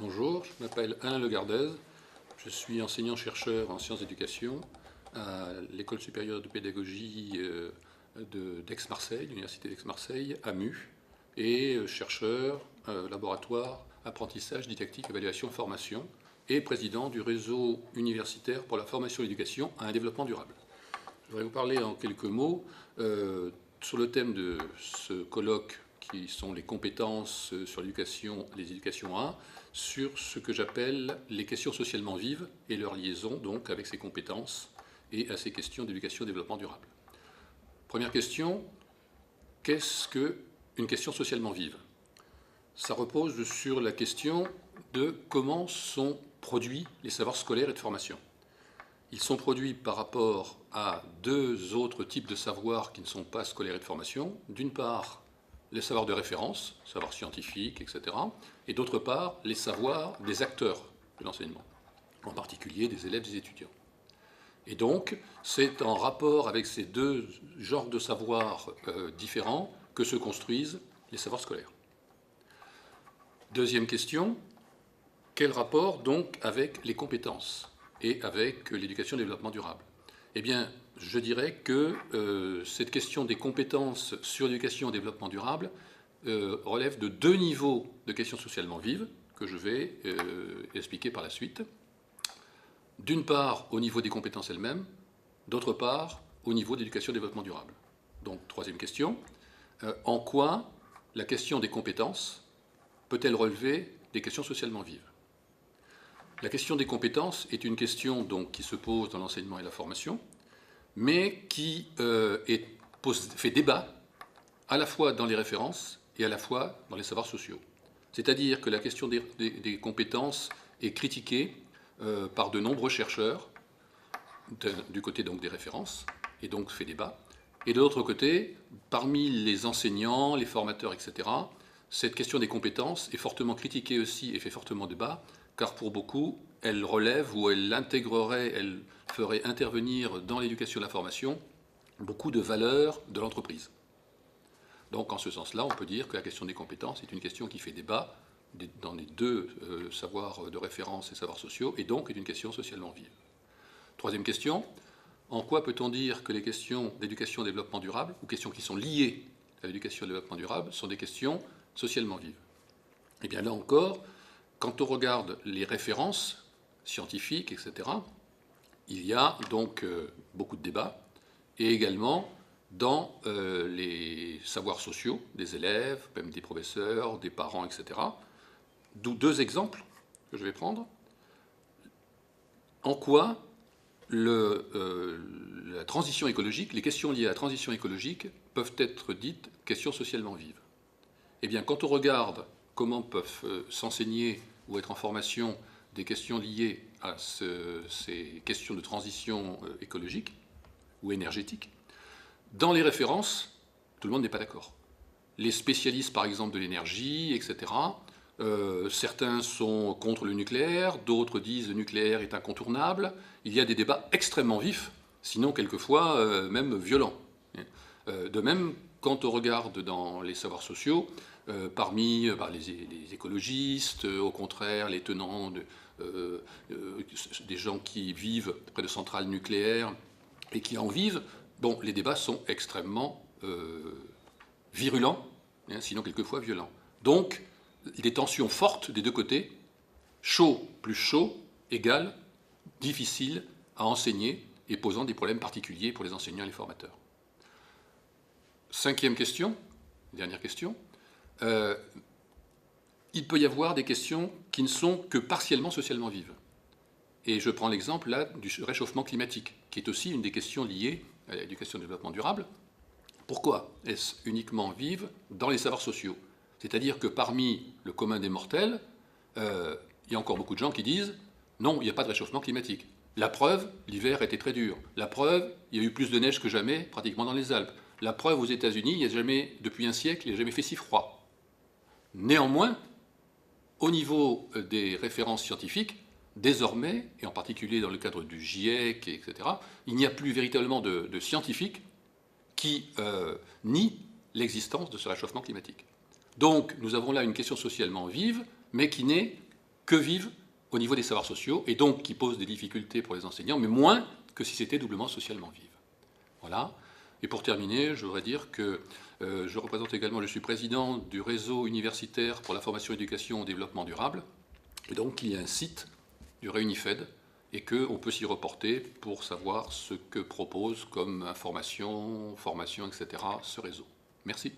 Bonjour, je m'appelle Alain Legardez, je suis enseignant-chercheur en sciences d'éducation à l'École supérieure de pédagogie d'Aix-Marseille, l'Université d'Aix-Marseille, AMU, et chercheur, laboratoire, apprentissage, didactique, évaluation, formation, et président du réseau universitaire pour la formation et l'éducation à un développement durable. Je voudrais vous parler en quelques mots sur le thème de ce colloque qui sont les compétences sur l'éducation, les éducations 1, sur ce que j'appelle les questions socialement vives et leur liaison donc avec ces compétences et à ces questions d'éducation et développement durable. Première question, qu'est-ce qu'une question socialement vive? Ça repose sur la question de comment sont produits les savoirs scolaires et de formation. Ils sont produits par rapport à deux autres types de savoirs qui ne sont pas scolaires et de formation. D'une part, les savoirs de référence, savoirs scientifiques, etc. Et d'autre part, les savoirs des acteurs de l'enseignement, en particulier des élèves et des étudiants. Et donc, c'est en rapport avec ces deux genres de savoirs différents que se construisent les savoirs scolaires. Deuxième question, quel rapport donc avec les compétences et avec l'éducation et le développement durable? Eh bien, je dirais que cette question des compétences sur l'éducation et le développement durable relève de deux niveaux de questions socialement vives que je vais expliquer par la suite. D'une part, au niveau des compétences elles-mêmes, d'autre part, au niveau de l'éducation et du développement durable. Donc, troisième question, en quoi la question des compétences peut-elle relever des questions socialement vives? La question des compétences est une question donc, qui se pose dans l'enseignement et la formation, mais qui fait débat à la fois dans les références et à la fois dans les savoirs sociaux. C'est-à-dire que la question des compétences est critiquée par de nombreux chercheurs, du côté donc des références, et donc fait débat. Et de l'autre côté, parmi les enseignants, les formateurs, etc., cette question des compétences est fortement critiquée aussi et fait fortement débat, car pour beaucoup, elle relève ou elle intégrerait, elle ferait intervenir dans l'éducation et la formation beaucoup de valeurs de l'entreprise. Donc en ce sens-là, on peut dire que la question des compétences est une question qui fait débat dans les deux savoirs de référence et savoirs sociaux, et donc est une question socialement vive. Troisième question, en quoi peut-on dire que les questions d'éducation et de développement durable, ou questions qui sont liées à l'éducation et au développement durable, sont des questions socialement vives? Eh bien là encore, quand on regarde les références scientifiques, etc., il y a donc beaucoup de débats, et également dans les savoirs sociaux des élèves, même des professeurs, des parents, etc. D'où deux exemples que je vais prendre. En quoi la transition écologique, les questions liées à la transition écologique peuvent être dites questions socialement vives? Eh bien, quand on regarde comment peuvent s'enseigner ou être en formation des questions liées à ces questions de transition écologique ou énergétique, dans les références, tout le monde n'est pas d'accord. Les spécialistes, par exemple, de l'énergie, etc., certains sont contre le nucléaire, d'autres disent que le nucléaire est incontournable. Il y a des débats extrêmement vifs, sinon quelquefois même violents. De même, quand on regarde dans les savoirs sociaux, parmi les écologistes, au contraire, les tenants des gens qui vivent près de centrales nucléaires et qui en vivent, bon, les débats sont extrêmement virulents, sinon quelquefois violents. Donc, des tensions fortes des deux côtés, chaud plus chaud, égale difficile à enseigner et posant des problèmes particuliers pour les enseignants et les formateurs. Cinquième question, dernière question. Il peut y avoir des questions qui ne sont que partiellement socialement vives. Et je prends l'exemple là du réchauffement climatique, qui est aussi une des questions liées à l'éducation et au développement durable. Pourquoi est-ce uniquement vive dans les savoirs sociaux? C'est-à-dire que parmi le commun des mortels, il y a encore beaucoup de gens qui disent non, il n'y a pas de réchauffement climatique. La preuve, l'hiver était très dur. La preuve, il y a eu plus de neige que jamais, pratiquement dans les Alpes. La preuve, aux États-Unis, il n'y a jamais, depuis un siècle, il n'y a jamais fait si froid. Néanmoins, au niveau des références scientifiques, désormais, et en particulier dans le cadre du GIEC, etc., il n'y a plus véritablement de scientifiques qui nient l'existence de ce réchauffement climatique. Donc, nous avons là une question socialement vive, mais qui n'est que vive au niveau des savoirs sociaux, et donc qui pose des difficultés pour les enseignants, mais moins que si c'était doublement socialement vive. Voilà. Et pour terminer, je voudrais dire que je représente également, je suis président du réseau universitaire pour la formation, éducation au développement durable, et donc il y a un site du Réunifed, et qu'on peut s'y reporter pour savoir ce que propose comme information, formation, etc. ce réseau. Merci.